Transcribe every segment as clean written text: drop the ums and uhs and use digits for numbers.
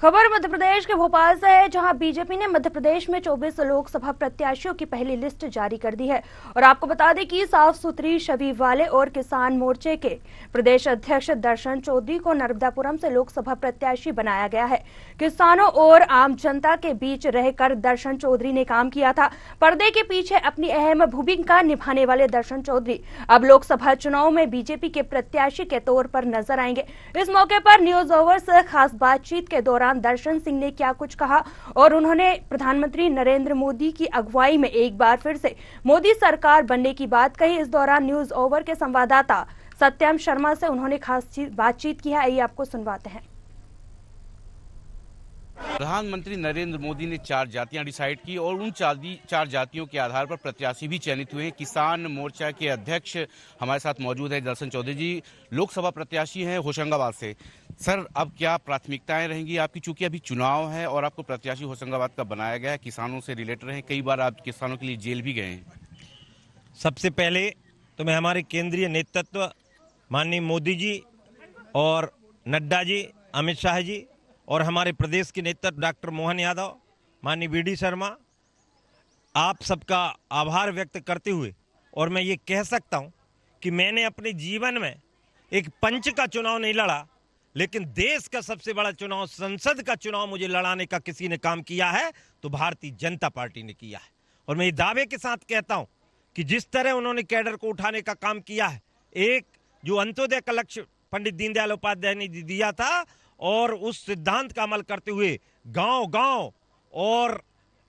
खबर मध्य प्रदेश के भोपाल से है, जहां बीजेपी ने मध्य प्रदेश में 24 लोकसभा प्रत्याशियों की पहली लिस्ट जारी कर दी है। और आपको बता दें कि साफ सुथरी छवि वाले और किसान मोर्चे के प्रदेश अध्यक्ष दर्शन चौधरी को नर्मदापुरम से लोकसभा प्रत्याशी बनाया गया है। किसानों और आम जनता के बीच रहकर दर्शन चौधरी ने काम किया था। पर्दे के पीछे अपनी अहम भूमिका निभाने वाले दर्शन चौधरी अब लोकसभा चुनाव में बीजेपी के प्रत्याशी के तौर पर नजर आएंगे। इस मौके पर न्यूज ओवर से खास बातचीत के दौरान दर्शन सिंह ने क्या कुछ कहा और उन्होंने प्रधानमंत्री नरेंद्र मोदी की अगुवाई में एक बार फिर से मोदी सरकार बनने की बात कही। इस दौरान न्यूज ओवर के संवाददाता सत्यम शर्मा से उन्होंने खास बातचीत की है। आइए आपको सुनवाते हैं। प्रधानमंत्री नरेंद्र मोदी ने 4 जातियां डिसाइड की और उन 4 जातियों के आधार पर प्रत्याशी भी चयनित हुए हैं। किसान मोर्चा के अध्यक्ष हमारे साथ मौजूद है दर्शन चौधरी जी, लोकसभा प्रत्याशी हैं होशंगाबाद से। सर, अब क्या प्राथमिकताएं रहेंगी आपकी, चूंकि अभी चुनाव है और आपको प्रत्याशी होशंगाबाद का बनाया गया है, किसानों से रिलेटेड रहे, कई बार आप किसानों के लिए जेल भी गए हैं। सबसे पहले तो मैं हमारे केंद्रीय नेतृत्व माननीय मोदी जी और नड्डा जी, अमित शाह जी और हमारे प्रदेश के नेतृत्व डॉक्टर मोहन यादव, माननीय वीडी शर्मा, आप सबका आभार व्यक्त करते हुए, और मैं ये कह सकता हूं कि मैंने अपने जीवन में एक पंच का चुनाव नहीं लड़ा, लेकिन देश का सबसे बड़ा चुनाव, संसद का चुनाव मुझे लड़ाने का किसी ने काम किया है तो भारतीय जनता पार्टी ने किया है। और मैं ये दावे के साथ कहता हूं कि जिस तरह उन्होंने कैडर को उठाने का काम किया है, एक जो अंत्योदय का लक्ष्य पंडित दीनदयाल उपाध्याय ने दिया था और उस सिद्धांत का अमल करते हुए गांव गांव और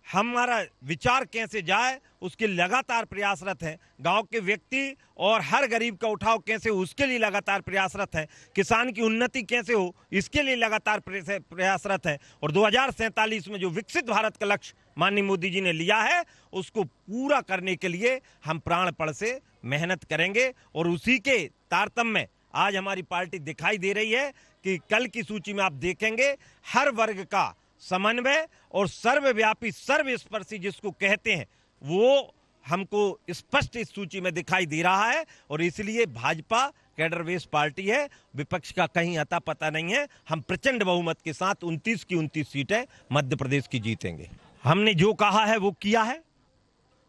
हमारा विचार कैसे जाए उसके लगातार प्रयासरत हैं। गांव के व्यक्ति और हर गरीब का उठाव कैसे हो उसके लिए लगातार प्रयासरत हैं। किसान की उन्नति कैसे हो इसके लिए लगातार प्रयासरत है। और 2047 में जो विकसित भारत का लक्ष्य माननीय मोदी जी ने लिया है उसको पूरा करने के लिए हम प्राणपण से मेहनत करेंगे। और उसी के तारतम्य में आज हमारी पार्टी दिखाई दे रही है कि कल की सूची में आप देखेंगे हर वर्ग का समन्वय और सर्वव्यापी सर्वस्पर्शी जिसको कहते हैं वो हमको स्पष्ट इस सूची में दिखाई दे रहा है। और इसलिए भाजपा कैडर बेस्ड पार्टी है, विपक्ष का कहीं अता पता नहीं है। हम प्रचंड बहुमत के साथ 29 की 29 सीटें मध्य प्रदेश की जीतेंगे। हमने जो कहा है वो किया है।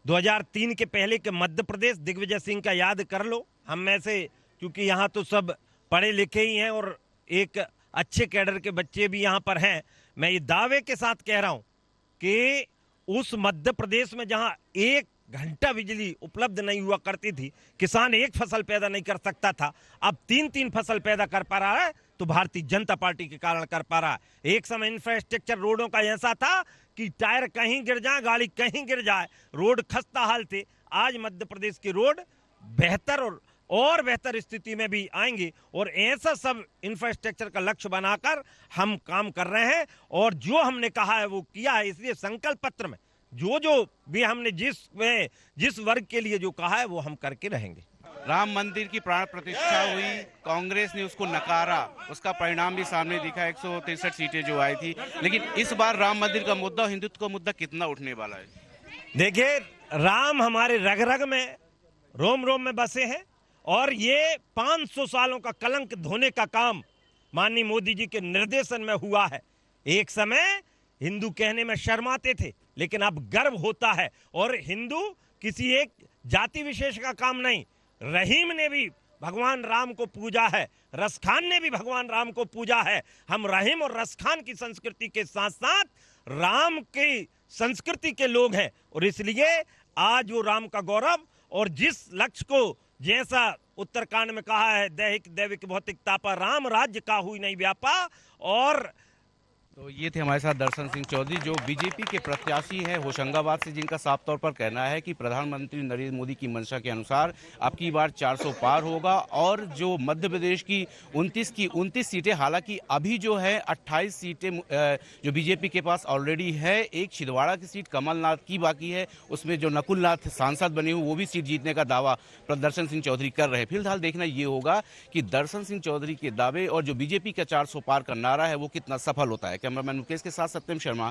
2003 के पहले के मध्य प्रदेश दिग्विजय सिंह का याद कर लो। हम में से क्योंकि यहाँ तो सब पढ़े लिखे ही हैं और एक अच्छे कैडर के बच्चे भी यहाँ पर हैं, मैं ये दावे के साथ कह रहा हूं कि उस मध्य प्रदेश में जहां 1 घंटा बिजली उपलब्ध नहीं हुआ करती थी, किसान एक फसल पैदा नहीं कर सकता था, अब 3-3 फसल पैदा कर पा रहा है तो भारतीय जनता पार्टी के कारण कर पा रहा है। एक समय इंफ्रास्ट्रक्चर रोडों का ऐसा था कि टायर कहीं गिर जाए, गाड़ी कहीं गिर जाए, रोड खस्ता हाल थे। आज मध्य प्रदेश के रोड बेहतर और बेहतर स्थिति में भी आएंगे और ऐसा सब इंफ्रास्ट्रक्चर का लक्ष्य बनाकर हम काम कर रहे हैं। और जो हमने कहा है वो किया है। इसलिए संकल्प पत्र में जो भी हमने जिस वर्ग के लिए जो कहा है वो हम करके रहेंगे। राम मंदिर की प्राण प्रतिष्ठा हुई, कांग्रेस ने उसको नकारा, उसका परिणाम भी सामने दिखा, 163 सीटें जो आई थी। लेकिन इस बार राम मंदिर का मुद्दा, हिंदुत्व का मुद्दा कितना उठने वाला है? देखिए, राम हमारे रग रग में, रोम रोम में बसे हैं और ये 500 सालों का कलंक धोने का काम माननीय मोदी जी के निर्देशन में हुआ है। एक समय हिंदू कहने में शर्माते थे, लेकिन अब गर्व होता है। और हिंदू किसी एक जाति विशेष का काम नहीं, रहीम ने भी भगवान राम को पूजा है, रसखान ने भी भगवान राम को पूजा है। हम रहीम और रसखान की संस्कृति के साथ साथ राम की संस्कृति के लोग हैं और इसलिए आज वो राम का गौरव और जिस लक्ष्य को, जैसा उत्तरकांड में कहा है, दैहिक दैविक भौतिक तापा, राम राज्य का हुई नहीं व्यापा। और तो ये थे हमारे साथ दर्शन सिंह चौधरी, जो बीजेपी के प्रत्याशी हैं होशंगाबाद से, जिनका साफ तौर पर कहना है कि प्रधानमंत्री नरेंद्र मोदी की मंशा के अनुसार अब की बार 400 पार होगा। और जो मध्य प्रदेश की 29 सीटें, हालांकि अभी जो है 28 सीटें जो बीजेपी के पास ऑलरेडी है, एक छिंदवाड़ा की सीट कमलनाथ की बाकी है, उसमें जो नकुलनाथ सांसद बने हुए वो भी सीट जीतने का दावा दर्शन सिंह चौधरी कर रहे हैं। फिलहाल देखना ये होगा कि दर्शन सिंह चौधरी के दावे और जो बीजेपी का 400 पार का नारा है वो कितना सफल होता है। कैमरामैन मुकेश के साथ सत्यम शर्मा,